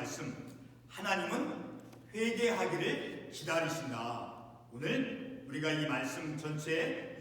말씀, 하나님은 회개하기를 기다리신다. 오늘 우리가 이 말씀 전체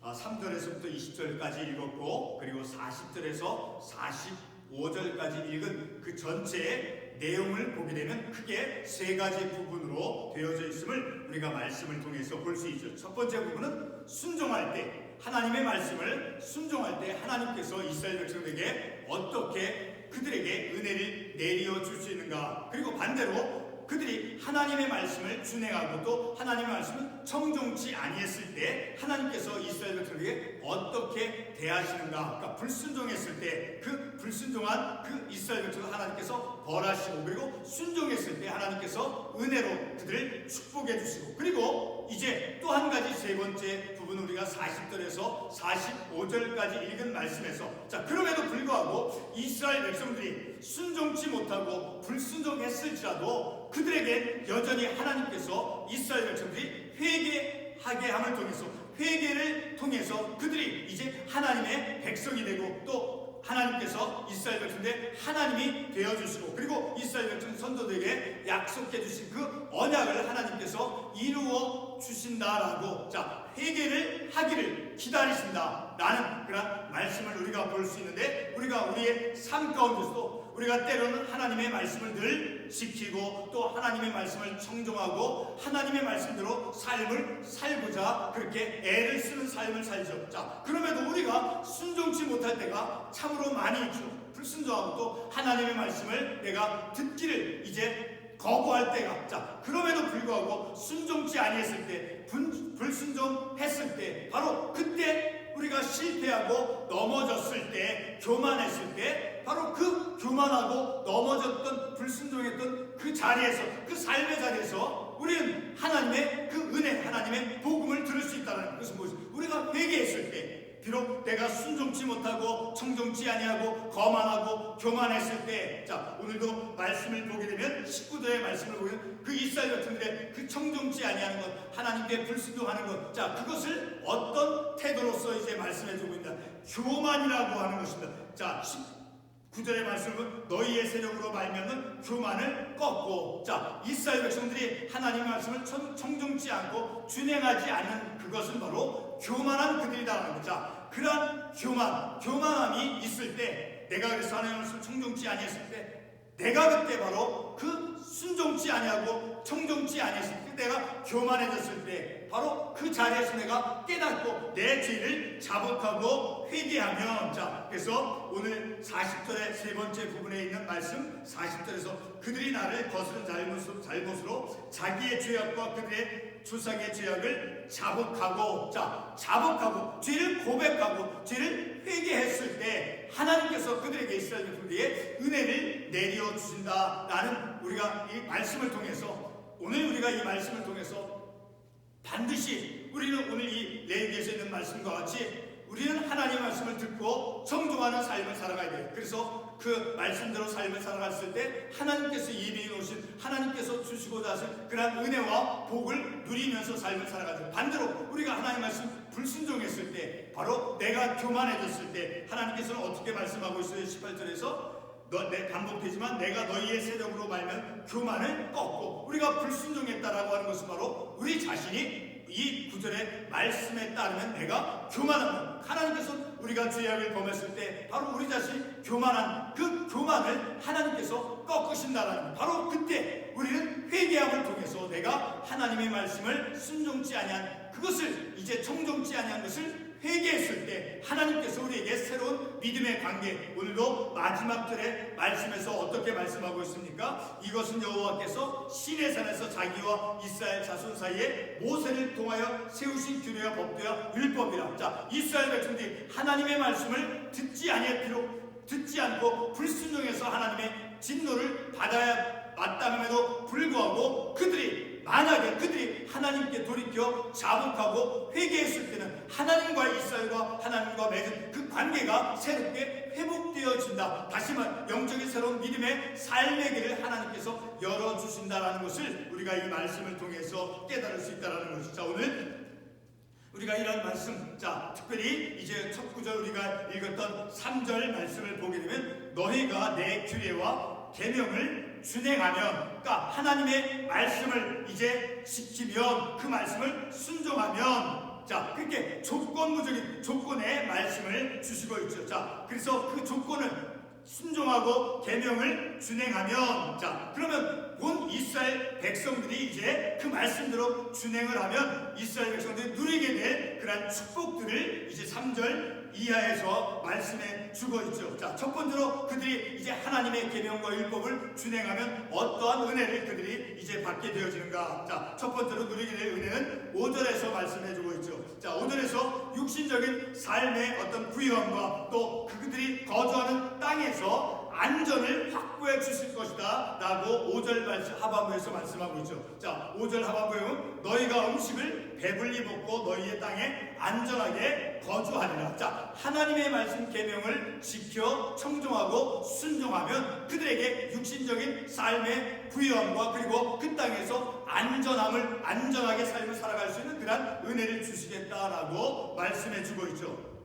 3절에서부터 20절까지 읽었고, 그리고 40절에서 45절까지 읽은 그 전체의 내용을 보게 되면 크게 세 가지 부분으로 되어져 있음을 우리가 말씀을 통해서 볼 수 있죠. 첫 번째 부분은 순종할 때, 하나님의 말씀을 순종할 때 하나님께서 이스라엘 백성에게 어떻게 그들에게 은혜를 내려 줄 수 있는가, 그리고 반대로 그들이 하나님의 말씀을 준행하고 또 하나님의 말씀을 청종치 아니했을 때 하나님께서 이스라엘 백성에게 어떻게 대하시는가. 그러니까 불순종했을 때 그 불순종한 그 이스라엘 백성을 하나님께서 벌하시고, 그리고 순종했을 때 하나님께서 은혜로 그들을 축복해 주시고, 그리고 이제 또 한 가지 세 번째 부분, 우리가 40절에서 45절까지 읽은 말씀에서, 자, 그럼에도 불구하고 이스라엘 백성들이 순종치 못하고 불순종했을지라도 그들에게 여전히 하나님께서 이스라엘 백성들이 회개하게 함을 통해서, 회개를 통해서 그들이 이제 하나님의 백성이 되고, 또 하나님께서 이스라엘 백성들의 하나님이 되어주시고, 그리고 이스라엘 백성 선조들에게 약속해 주신 그 언약을 하나님께서 이루어 주신다라고, 자, 회개를 하기를 기다리신다 라는 그런 말씀을 우리가 볼 수 있는데, 우리가 우리의 삶 가운데서도 우리가 때로는 하나님의 말씀을 늘 지키고 또 하나님의 말씀을 청종하고 하나님의 말씀대로 삶을 살고자 그렇게 애를 쓰는 삶을 살죠. 자, 그럼에도 우리가 순종치 못할 때가 참으로 많이 있죠. 불순종하고 또 하나님의 말씀을 내가 듣기를 이제 거부할 때가, 자, 그럼에도 불구하고 순종치 아니했을 때, 불순종했을 때, 바로 그때 우리가 실패하고 넘어졌을 때, 교만했을 때, 바로 그 교만하고 넘어졌던 불순종했던 그 자리에서, 그 삶의 자리에서 우리는 하나님의 그 은혜, 하나님의 복음을 들을 수 있다는 것은 무엇이죠? 우리가 회개했을 때, 비록 내가 순종치 못하고 청종치 아니하고 거만하고 교만했을 때, 자, 오늘도 말씀을 보게 되면 19절의 말씀을 보면 그 이스라엘 백성들의 그 청종치 아니하는 것, 하나님께 불순종하는 것, 자, 그것을 어떤 태도로서 이제 말씀해 주고 있다. 교만이라고 하는 것입니다. 자, 9절의 말씀은 너희의 세력으로 말미암는 교만을 꺾고, 자, 이스라엘 백성들이 하나님의 말씀을 청종치 않고 준행하지 않는 그것은 바로 교만한 그들이다라는 거죠. 자, 그러한 교만함이 있을 때, 내가 그래서 하나님의 말씀을 청종치 아니했을 때, 내가 그때 바로 그 순종치 아니하고 청종치 아니했을 때, 내가 교만해졌을 때, 바로 그 자리에서 내가 깨닫고 내 죄를 자복하고 회개하면, 자, 그래서 오늘 40절의 세 번째 부분에 있는 말씀 40절에서 그들이 나를 거스른 잘못으로 자기의 죄악과 그들의 조상의 죄악을 자복하고, 자, 자복하고 죄를 고백하고 죄를 회개했을 때 하나님께서 그들에게 이스라엘 백성들에게 은혜를 내려 주신다라는, 우리가 이 말씀을 통해서, 오늘 우리가 이 말씀을 통해서 반드시 우리는 오늘 이 레위기에서 있는 말씀과 같이 우리는 하나님의 말씀을 듣고 청종하는 삶을 살아가야 돼요. 그래서 그 말씀대로 삶을 살아갔을 때 하나님께서 예비해 놓으신, 하나님께서 주시고자 하신 그러한 은혜와 복을 누리면서 삶을 살아가죠. 반대로 우리가 하나님의 말씀 불순종했을 때, 바로 내가 교만해졌을 때 하나님께서는 어떻게 말씀하고 있어요? 18절에서 반복되지만 내가 너희의 세력으로 말면 교만을 꺾고, 우리가 불순종했다라고 하는 것은 바로 우리 자신이 이 구절의 말씀에 따르면 내가 교만하면, 하나님께서 우리가 죄악을 범했을 때 바로 우리 자신이 교만한 그 교만을 하나님께서 꺾으신다라는, 바로 그때 우리는 회개함을 통해서 내가 하나님의 말씀을 순종치 아니한 그것을, 이제 청종치 아니한 것을 회개했을 때 하나님께서 우리에게 새로운 믿음의 관계, 오늘도 마지막 절의 말씀에서 어떻게 말씀하고 있습니까? 이것은 여호와께서 시내산에서 자기와 이스라엘 자손 사이에 모세를 통하여 세우신 규례와 법도와 율법이라. 자, 이스라엘 백성들이 하나님의 말씀을 듣지 않고 불순종해서 하나님의 진노를 받아야 마땅함에도 불구하고 만약에 그들이 하나님께 돌이켜 자복하고 회개했을 때는 하나님과 이스라엘과 하나님과 맺은 그 관계가 새롭게 회복되어진다. 다시 말해 영적인 새로운 믿음의 삶의 길을 하나님께서 열어주신다라는 것을 우리가 이 말씀을 통해서 깨달을 수 있다는 것이죠. 자, 오늘 우리가 이런 말씀, 자, 특별히 이제 첫 구절 우리가 읽었던 3절 말씀을 보게 되면 너희가 내 규례와 계명을 준행하면, 그러니까 하나님의 말씀을 이제 지키면, 그 말씀을 순종하면, 자, 그렇게 조건부적인 조건의 말씀을 주시고 있죠. 자, 그래서 그 조건을 순종하고 계명을 준행하면, 자, 그러면 온 이스라엘 백성들이 이제 그 말씀대로 준행을 하면 이스라엘 백성들이 누리게 될 그러한 축복들을 이제 3절 이하에서 말씀해 주고 있죠. 자, 첫 번째로 그들이 이제 하나님의 계명과 율법을 준행하면 어떠한 은혜를 그들이 이제 받게 되어지는가. 자, 첫 번째로 누리게 될 은혜는 5절에서 말씀해 주고 있죠. 자, 5절에서 육신적인 삶의 어떤 부유함과 또 그들이 거주하는 땅에서 안전을 확보해 주실 것이다 라고 5절 하반부에서 말씀하고 있죠. 자, 5절 하반부에 보면 너희가 음식을 배불리 먹고 너희의 땅에 안전하게 거주하리라. 자, 하나님의 말씀 계명을 지켜 청종하고 순종하면 그들에게 육신적인 삶의 부유함과 그리고 그 땅에서 안전하게 삶을 살아갈 수 있는 그런 은혜를 주시겠다라고 말씀해 주고 있죠.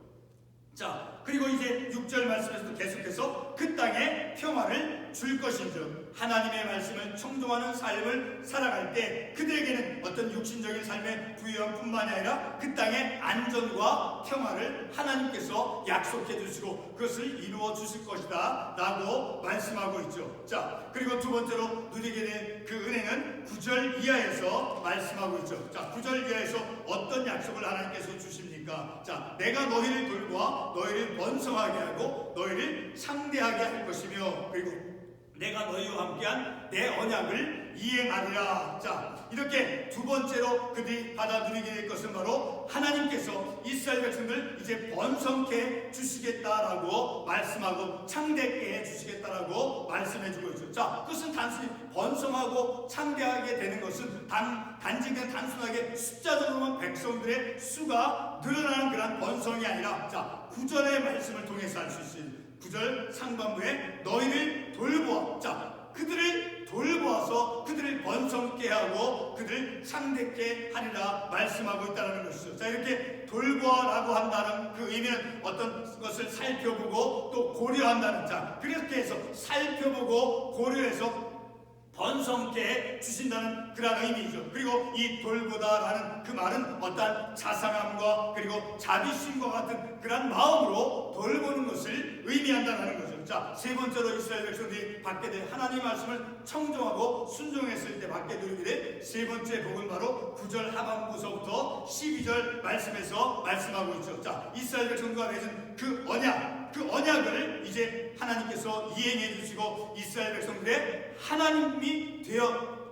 자, 그리고 이제 6절 말씀에서도 계속해서 그 땅에 평화를 줄 것인즉 하나님의 말씀을 청종하는 삶을 살아갈 때 그들에게는 어떤 육신적인 삶의 부유함뿐만이 아니라 그 땅의 안전과 평화를 하나님께서 약속해 주시고 그것을 이루어 주실 것이다 라고 말씀하고 있죠. 자, 그리고 두 번째로 누리게 된 그 은혜는 9절 이하에서 말씀하고 있죠. 자, 9절 이하에서 어떤 약속을 하나님께서 주십니까? 자, 내가 너희를 돌보아 너희를 번성하게 하고 너희를 상대하게 할 것이며 그리고 내가 너희와 함께한 내 언약을 이행하리라. 자, 이렇게 두 번째로 그들이 받아 누리게 될 것은 바로 하나님께서 이스라엘 백성들 이제 번성케 주시겠다라고 말씀하고 창대케 해주시겠다라고 말씀해주고 있죠. 자, 그것은 단순히 번성하고 창대하게 되는 것은 단지 그냥 단순하게 숫자적으로만 백성들의 수가 늘어나는 그런 번성이 아니라, 자, 9절의 말씀을 통해서 알 수 있습니다. 9절 상반부에 너희를 돌보아, 자, 그들을 돌보아서 그들을 번성케 하고 그들을 창대케 하리라 말씀하고 있다는 것이죠. 자, 이렇게 돌보아라고 한다는 그 의미는 어떤 것을 살펴보고 또 고려한다는, 자, 그렇게 해서 살펴보고 고려해서 번성케 주신다는 그런 의미이죠. 그리고 이 돌보다라는 그 말은 어떠한 자상함과 그리고 자비심과 같은 그런 마음으로 돌보는 것을 의미한다는 거죠. 자, 세 번째로 이스라엘 백성들이 받게 될 하나님의 말씀을 청종하고 순종했을 때 받게 누리게 될 세 번째 복은 바로 9절 하반부서부터 12절 말씀에서 말씀하고 있죠. 자, 이스라엘 백성과 맺은 그 언약을 이제 하나님께서 이행해 주시고 이스라엘 백성들의 하나님이 되어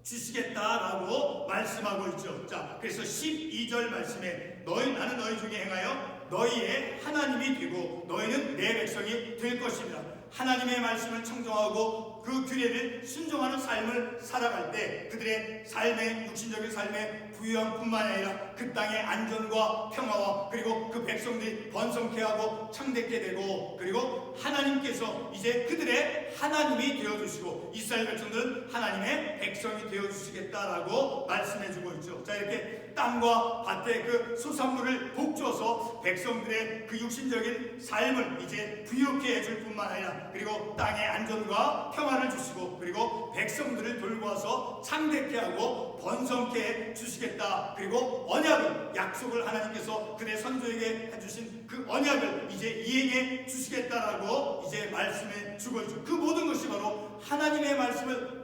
주시겠다라고 말씀하고 있죠. 자, 그래서 12절 말씀에 나는 너희 중에 행하여 너희의 하나님이 되고 너희는 내 백성이 될 것입니다. 하나님의 말씀을 청종하고 그 규례를 순종하는 삶을 살아갈 때 그들의 삶의 육신적인 삶의 부유함뿐만 아니라 그 땅의 안전과 평화와 그리고 그 백성들이 번성케 하고 창대케 되고 그리고 하나님께서 이제 그들의 하나님이 되어주시고 이스라엘 백성들은 하나님의 백성이 되어주시겠다라고 말씀해주고 있죠. 자, 이렇게 땅과 밭의 그 소산물을 복주어서 백성들의 그 육신적인 삶을 이제 부유케 해줄 뿐만 아니라 그리고 땅의 안전과 평화를 주시고 그리고 백성들을 돌보아서 창대케 하고 번성케 주시겠다. 그리고 언약을, 약속을 하나님께서 그의 선조에게 해주신 그 언약을 이제 이행해 주시겠다라고 이제 말씀해 주고 있죠. 그 모든 것이 바로 하나님의 말씀을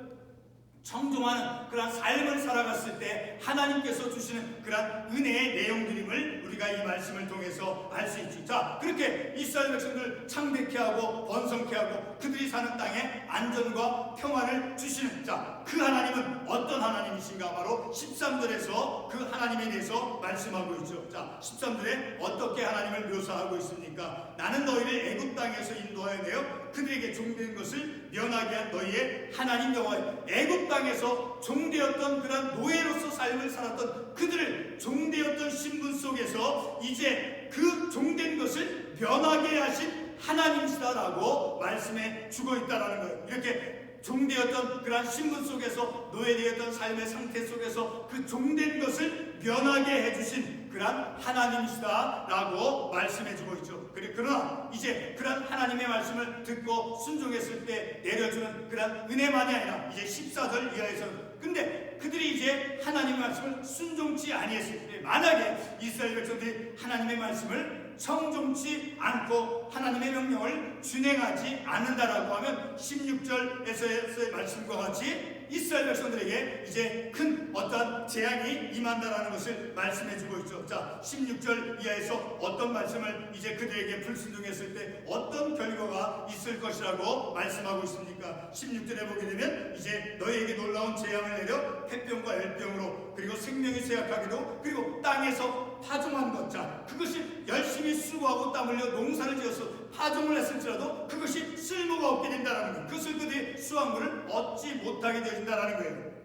청종하는 그런 삶을 살아갔을 때 하나님께서 주시는 그런 은혜의 내용들임을 우리가 이 말씀을 통해서 알 수 있죠. 자, 그렇게 이스라엘 백성들 창대케 하고 번성케 하고 그들이 사는 땅에 안전과 평화를 주시는, 자, 그 하나님은 어떤 하나님이신가? 바로 13절에서 그 하나님에 대해서 말씀하고 있죠. 자, 13절에 어떻게 하나님을 묘사하고 있습니까? 나는 너희를 애굽 땅에서 인도하여 내어 그들에게 종된 것을 면하게 한 너희의 하나님 여호와. 애굽 땅에서 종되었던 그런 노예로서 삶을 살았던 그들을 종되었던 신분 속에서 이제 그 종된 것을 면하게 하신 하나님이시다라고 말씀해 주고 있다라는 거예요. 이렇게 종되었던 그러한 신분 속에서 노예되었던 삶의 상태 속에서 그 종된 것을 면하게 해주신 그러한 하나님이시다라고 말씀해주고 있죠. 그러나 이제 그러한 하나님의 말씀을 듣고 순종했을 때 내려주는 그러한 은혜만이 아니라 이제 14절 이하에서는 근데 그들이 이제 하나님의 말씀을 순종치 아니했을 때 만약에 이스라엘 백성들이 하나님의 말씀을 청종치 않고 하나님의 명령을 준행하지 않는다라고 하면 16절에서의 말씀과 같이 이스라엘 백성들에게 이제 큰 어떤 재앙이 임한다라는 것을 말씀해주고 있죠. 자, 16절 이하에서 어떤 말씀을 이제 그들에게 불순종했을 때 어떤 결과가 있을 것이라고 말씀하고 있습니까? 16절에 보게 되면 이제 너희에게 놀라운 재앙을 내려 폐병과 열병으로 그리고 생명이 쇠약하기도 그리고 땅에서 파종한 것, 자 그것이 열심히 수고하고 땀 흘려 농사를 지어서 파종을 했을지라도 그것이 쓸모가 없게 된다는 거예요. 그것을 그들이 수확물을 얻지 못하게 되어진다는 거예요.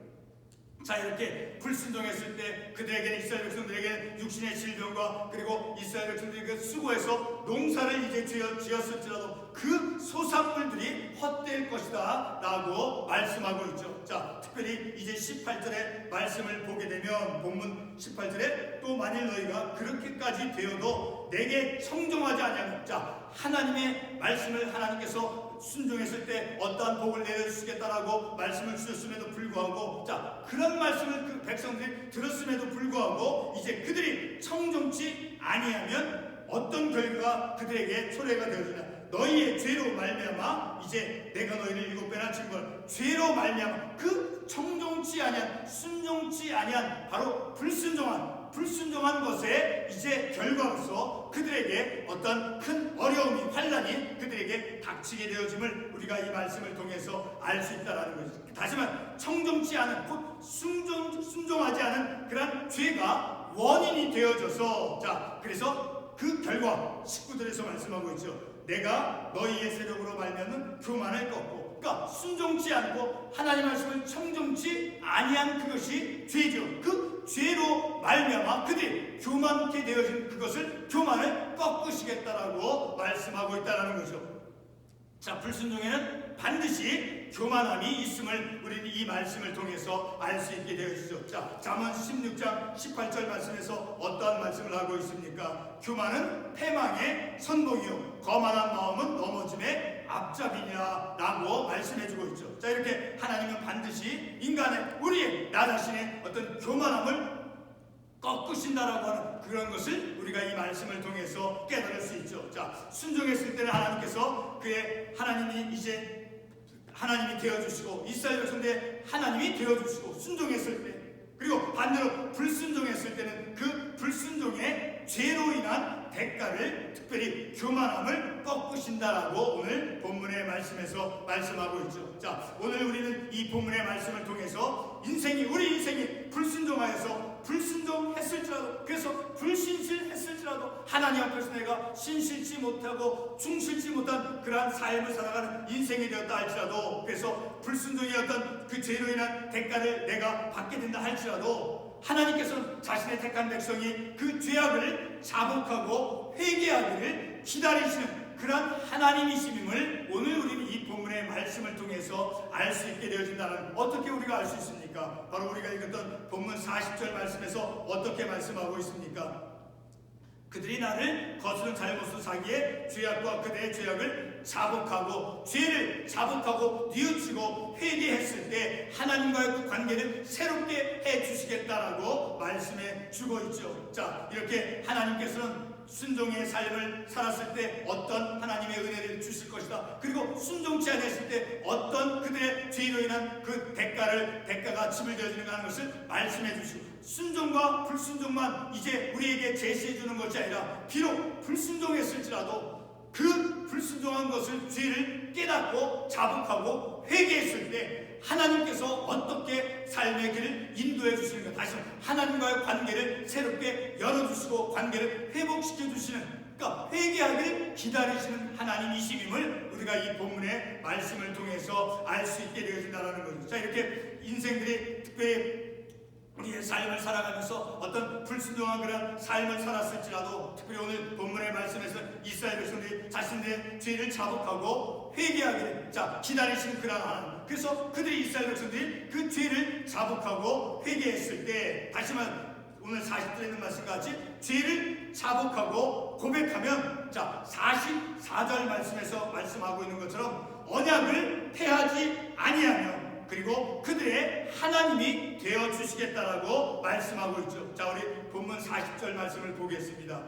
자, 이렇게 불순종했을 때 그들에게는 이스라엘 백성들에게 육신의 질병과 그리고 이스라엘 백성들이 그 수고해서 농사를 이제 지었을지라도 그 소산물들이 헛될 것이다 라고 말씀하고 있죠. 자, 특별히 이제 18절의 말씀을 보게 되면 본문 18절에 또 만일 너희가 그렇게까지 되어도 내게 청종하지 아니하면, 자 하나님의 말씀을 하나님께서 순종했을 때 어떠한 복을 내려주시겠다라고 말씀을 주셨음에도 불구하고, 자 그런 말씀을 그 백성들이 들었음에도 불구하고 이제 그들이 청종치 아니하면 어떤 결과가 그들에게 초래가 되어지냐, 너희의 죄로 말미암아 이제 내가 너희를 7배나 징벌, 죄로 말미암아 그 청종치 아니한 순종치 아니한 바로 불순종한 것에 이제 결과로서 그들에게 어떤 큰 어려움이, 환난이 그들에게 닥치게 되어짐을 우리가 이 말씀을 통해서 알 수 있다는 것이죠. 다시 말해 청종치 않은, 곧 순종하지 않은 그런 죄가 원인이 되어져서, 자 그래서 그 결과 19절에서 말씀하고 있죠. 내가 너희의 세력으로 말미암은 교만을 꺾고, 그러니까 순종치 않고 하나님 말씀을 청종치 아니한 그것이 죄죠. 그 죄로 말미암아 그들이 교만케 되어진 그것을, 교만을 꺾으시겠다라고 말씀하고 있다는 거죠. 자, 불순종에는 반드시 교만함이 있음을 우리는 이 말씀을 통해서 알 수 있게 되어지죠. 자, 잠언 16장 18절 말씀에서 어떠한 말씀을 하고 있습니까? 교만은 패망의 선봉이요 거만한 마음은 넘어짐의 앞잡이니라 라고 말씀해주고 있죠. 자, 이렇게 하나님은 반드시 인간의, 우리의, 나 자신의 어떤 교만함을 꺾으신다라고 하는 그런 것을 우리가 이 말씀을 통해서 깨달을 수 있죠. 자, 순종했을 때는 하나님께서 그의 하나님이 이제 하나님이 되어주시고 이스라엘 백성들의 하나님이 되어주시고 순종했을 때, 그리고 반대로 불순종했을 때는 그 불순종의 죄로 인한 대가를, 특별히 교만함을 꺾으신다라고 오늘 본문의 말씀에서 말씀하고 있죠. 자, 오늘 우리는 이 본문의 말씀을 통해서 우리 인생이 불순종했을지라도, 그래서 불신실했을지라도 하나님 앞에서 내가 신실치 못하고 충실치 못한 그러한 삶을 살아가는 인생이 되었다 할지라도, 그래서 불순종의 어떤 그 죄로 인한 대가를 내가 받게 된다 할지라도 하나님께서는 자신의 택한 백성이 그 죄악을 자복하고 회개하기를 기다리시는 그러한 하나님이심을 오늘 우리는 이 본문의 말씀을 통해서 알 수 있게 되어진다는, 어떻게 우리가 알 수 있습니까? 바로 우리가 읽었던 본문 40절 말씀에서 어떻게 말씀하고 있습니까? 그들이 나를 거스른 잘못을 사기에 죄악과 그들의 죄악을 자복하고, 죄를 자복하고 뉘우치고 회개했을 때 하나님과의 그 관계를 새롭게 해주시겠다라고 말씀해 주고 있죠. 자, 이렇게 하나님께서는 순종의 삶을 살았을 때 어떤 하나님의 은혜를 주실 것이다, 그리고 순종치 않았을 때 어떤 그들의 죄로 인한 그 대가가 지불되어지는가 하는 것을 말씀해 주시고, 순종과 불순종만 이제 우리에게 제시해 주는 것이 아니라 비록 불순종했을지라도 그 불순종한 것을, 죄를 깨닫고 자복하고 회개했을 때 하나님께서 어떻게 삶의 길을 인도해 주시는가, 다시 하나님과의 관계를 새롭게 열어주시고 관계를 회복시켜 주시는, 그러니까 회개하기를 기다리시는 하나님이심임을 우리가 이 본문의 말씀을 통해서 알 수 있게 되어진다는 거죠. 자, 이렇게 인생들이 특별히 우리의 삶을 살아가면서 어떤 불순종한 그런 삶을 살았을지라도, 특별히 오늘 본문의 말씀에서 이스라엘 백성들이 자신들의 죄를 자복하고 회개하기를 기다리시는 그런 하나님, 그래서 그들이 이스라엘 백성들이 그 죄를 자복하고 회개했을 때, 다시 말해 오늘 40절에 있는 말씀과 같이 죄를 자복하고 고백하면, 자 44절 말씀에서 말씀하고 있는 것처럼 언약을 폐하지 아니하며 그리고 그들의 하나님이 되어 주시겠다라고 말씀하고 있죠. 자, 우리 본문 40절 말씀을 보겠습니다.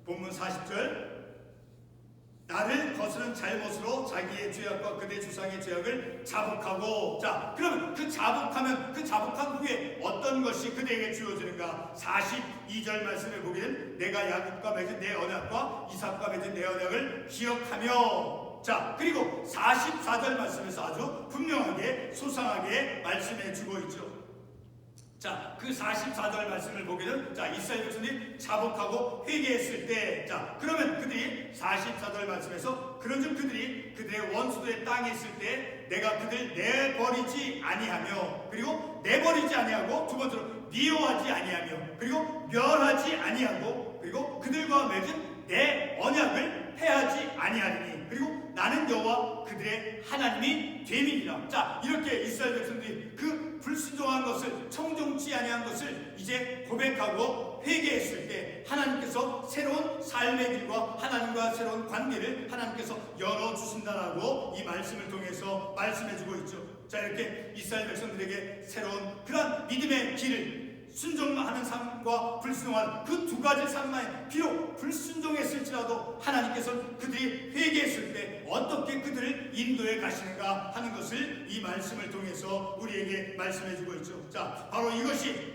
본문 40절. 나를 거스른 잘못으로 자기의 죄악과 그대 주상의 죄악을 자복하고, 자 그러면 그 자복하면 그 자복한 후에 어떤 것이 그대에게 주어지는가? 42절 말씀을 보게 되면 내가 야곱과 맺은 내 언약과 이삭과 맺은 내 언약을 기억하며, 자 그리고 44절 말씀에서 아주 분명하게 소상하게 말씀해 주고 있죠. 자, 그 44절 말씀을 보게 되면, 자, 이스라엘 백성들이 자복하고 회개했을 때, 자, 그러면 그들이 44절 말씀에서 그런즉 그들이 그들의 원수들의 땅에 있을 때 내가 그들 내버리지 아니하며, 그리고 내버리지 아니하고, 두 번째로 미워하지 아니하며, 그리고 멸하지 아니하고, 그리고 그들과 맺은 내 언약을 폐하지 아니하리니, 그리고 나는 여호와 그들의 하나님이 됨이니라. 자, 이렇게 이스라엘 백성들이 그 불순종한 것을, 청종치 아니한 것을 이제 고백하고 회개했을 때 하나님께서 새로운 삶의 길과 하나님과 새로운 관계를 하나님께서 열어주신다라고 이 말씀을 통해서 말씀해주고 있죠. 자, 이렇게 이스라엘 백성들에게 새로운 그런 믿음의 길을, 순종하는 삶과 불순종하는 그 두 가지 삶만, 비록 불순종했을지라도 하나님께서 그들이 회개했을 때 어떻게 그들을 인도해 가시는가 하는 것을 이 말씀을 통해서 우리에게 말씀해주고 있죠. 자, 바로 이것이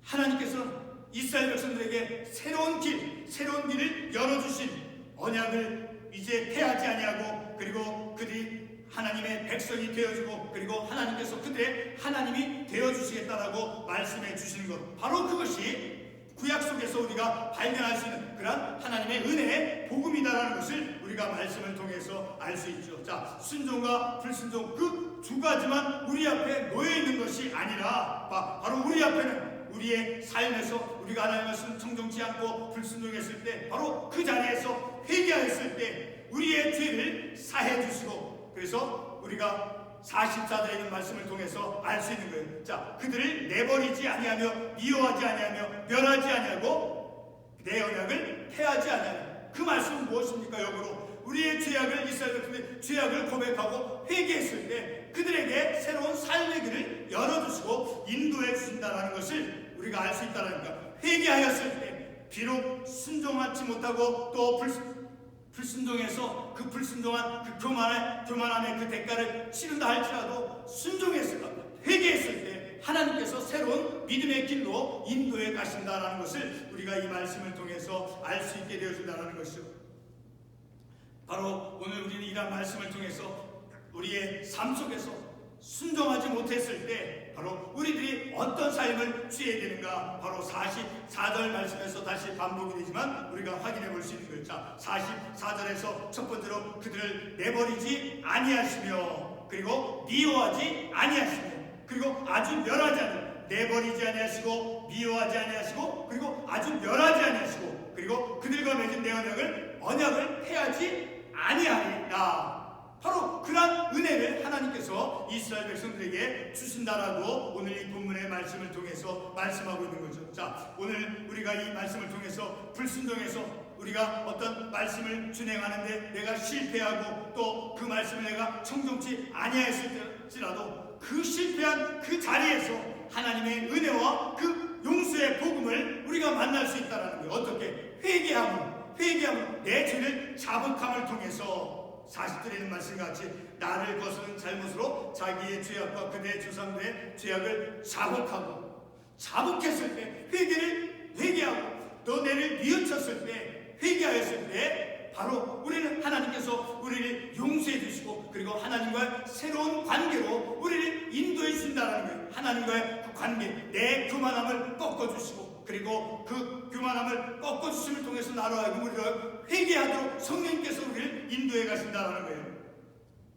하나님께서는 이스라엘 백성들에게 새로운 길, 새로운 길을 열어주신 언약을 이제 폐하지 아니하고, 그리고 그들이 하나님의 백성이 되어주고, 그리고 하나님께서 그들의 하나님이 되어주시겠다라고 말씀해 주시는 것, 바로 그것이 구약 속에서 우리가 발견할 수 있는 그런 하나님의 은혜의 복음이다라는 것을 우리가 말씀을 통해서 알 수 있죠. 자, 순종과 불순종 그 두 가지만 우리 앞에 놓여 있는 것이 아니라, 바로 우리 앞에는 우리의 삶에서 우리가 하나님의 말씀을 청종치 않고 불순종했을 때, 바로 그 자리에서 회개하였을 때 우리의 죄를 사해 주시고, 그래서 우리가 44절에 있는 말씀을 통해서 알 수 있는 거예요. 자, 그들을 내버리지 아니하며 미워하지 아니하며 멸하지 아니하고 내 언약을 폐하지 아니하며, 그 말씀은 무엇입니까? 역으로 우리의 죄악을, 이스라엘 백성들의 죄악을 고백하고 회개했을 때 그들에게 새로운 삶의 길을 열어주시고 인도해 주신다는 것을 우리가 알 수 있다는 거예요. 회개하였을 때 비록 순종하지 못하고 또 불순종해서 그 불순종한 그 교만함의 그 대가를 치른다 할지라도 순종했을 때, 회개했을 때 하나님께서 새로운 믿음의 길로 인도해 가신다라는 것을 우리가 이 말씀을 통해서 알 수 있게 되어진다는 것이죠. 바로 오늘 우리는 이런 말씀을 통해서 우리의 삶 속에서 순종하지 못했을 때 바로 우리들이 어떤 삶을 취해야 되는가, 바로 44절 말씀에서 다시 반복이 되지만 우리가 확인해 볼 수 있는 거예요. 자, 44절에서 첫 번째로 그들을 내버리지 아니하시며, 그리고 미워하지 아니하시며, 그리고 아주 멸하지 아니하시며, 내버리지 아니하시고 미워하지 아니하시고, 그리고 아주 멸하지 아니하시고, 그리고 그들과 맺은 내 언약을 폐하지 아니하리라. 바로 그러한 은혜를 하나님께서 이스라엘 백성들에게 주신다라고 오늘 이 본문의 말씀을 통해서 말씀하고 있는 거죠. 자, 오늘 우리가 이 말씀을 통해서 불순종해서 우리가 어떤 말씀을 준행하는데 내가 실패하고 또 그 말씀을 내가 청종치 아니하였을지라도 그 실패한 그 자리에서 하나님의 은혜와 그 용서의 복음을 우리가 만날 수 있다는 거예요. 어떻게? 회개함으로 내 죄를 자복함을 통해서 40절에 있는 말씀과 같이 나를 거스른 잘못으로 자기의 죄악과 그대의 조상들의 죄악을 자복했을 때, 회개하고 또 내를 뉘우쳤을 때, 회개하였을 때 바로 우리는 하나님께서 우리를 용서해 주시고, 그리고 하나님과의 새로운 관계로 우리를 인도해 주신다는 거예요. 하나님과의 그 관계, 내 교만함을 꺾어주시고, 그리고 그 교만함을 꺾어주심을 통해서 나로 하여금 우리가 회개하도록 성령님께서 우리를 인도해 가신다는 거예요.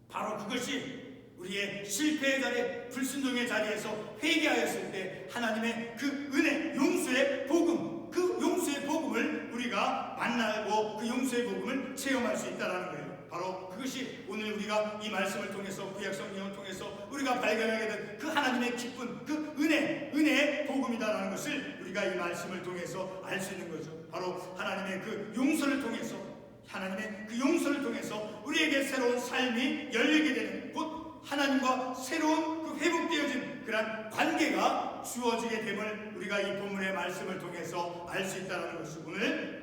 바로 그것이 우리의 실패의 자리에, 불순종의 자리에서 회개하였을 때 하나님의 그 은혜, 용서의 복음, 그 용서의 복음을 우리가 만나고 그 용서의 복음을 체험할 수 있다는 거예요. 바로 그것이 오늘 우리가 이 말씀을 통해서, 구약 성경을 통해서 우리가 발견하게 된 그 하나님의 기쁜 그 은혜의 복음이다라는 것을 우리가 우리가 이 말씀을 통해서 알 수 있는 거죠. 바로 하나님의 그 용서를 통해서, 하나님의 그 용서를 통해서 우리에게 새로운 삶이 열리게 되는, 곧 하나님과 새로운 그 회복되어진 그러한 관계가 주어지게 됨을 우리가 이 본문의 말씀을 통해서 알 수 있다는 것이, 오늘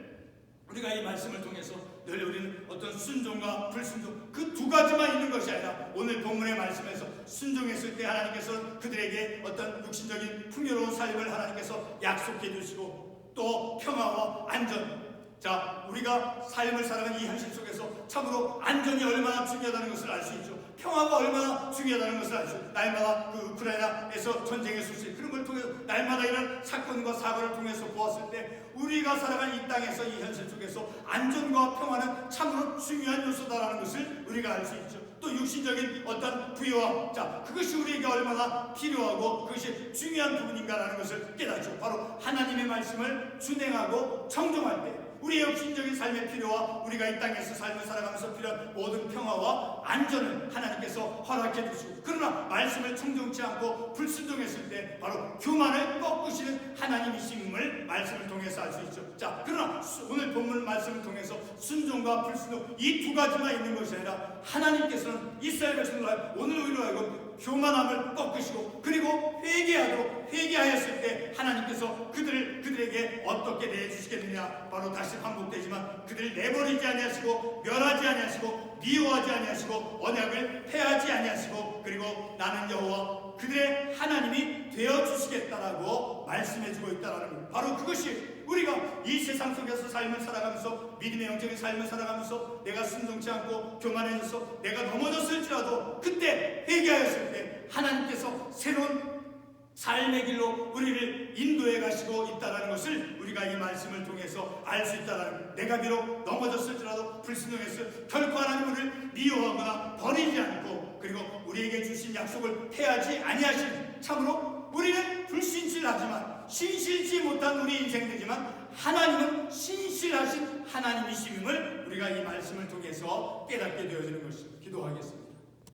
우리가 이 말씀을 통해서 늘 우리는 어떤 순종과 불순종 그 두 가지만 있는 것이 아니라, 오늘 본문의 말씀에서 순종했을 때 하나님께서 그들에게 어떤 육신적인 풍요로운 삶을 하나님께서 약속해 주시고, 또 평화와 안전, 자, 우리가 삶을 살아가는 이 현실 속에서 참으로 안전이 얼마나 중요하다는 것을 알 수 있죠. 평화가 얼마나 중요하다는 것을 알 수 있죠. 날마다 그 우크라이나에서 전쟁의 소식, 그런 걸 통해서 날마다 이런 사건과 사고를 통해서 보았을 때, 우리가 살아가는 이 땅에서 이 현실 속에서 안전과 평화는 참으로 중요한 요소다라는 것을 우리가 알 수 있죠. 또 육신적인 어떤 부여와, 자, 그것이 우리에게 얼마나 필요하고 그것이 중요한 부분인가라는 것을 깨닫죠. 바로 하나님의 말씀을 준행하고 청종할 때 우리의 육신적인 삶의 필요와 우리가 이 땅에서 삶을 살아가면서 필요한 모든 평화와 안전을 하나님께서 허락해 주시고, 그러나 말씀을 청종치 않고 불순종했을 때 바로 교만을 꺾으시는 하나님이심을 말씀을 통해서 알 수 있죠. 자, 그러나 오늘 본문 말씀을 통해서 순종과 불순종 이 두 가지만 있는 것이 아니라, 하나님께서는 이스라엘 백성들 오늘 우리로 하여금 교만함을 꺾으시고, 그리고 회개하였을 때 하나님께서 그들에게 어떻게 내주시겠느냐, 바로 다시 반복되지만 그들을 내버리지 아니하시고 멸하지 아니하시고 미워하지 아니하시고 언약을 폐하지 아니하시고, 그리고 나는 여호와 그들의 하나님이 되어주시겠다라고 말씀해주고 있다는 것, 바로 그것이 우리가 이 세상 속에서 삶을 살아가면서, 믿음의 영적인 삶을 살아가면서 내가 순종치 않고 교만해져서 내가 넘어졌을지라도 그때 회개하였을 때 하나님께서 새로운 삶의 길로 우리를 인도해 가시고 있다는 것을 우리가 이 말씀을 통해서 알 수 있다는, 내가 비록 넘어졌을지라도 불순종했을 결코 하나님 우리를 미워하거나 버리지 않고, 그리고 우리에게 주신 약속을 폐하지 아니하신, 참으로 우리는 불신실하지만 신실지 못한 우리 인생들이지만 하나님은 신실하신 하나님이심을 우리가 이 말씀을 통해서 깨닫게 되어지는 것입니다. 기도하겠습니다.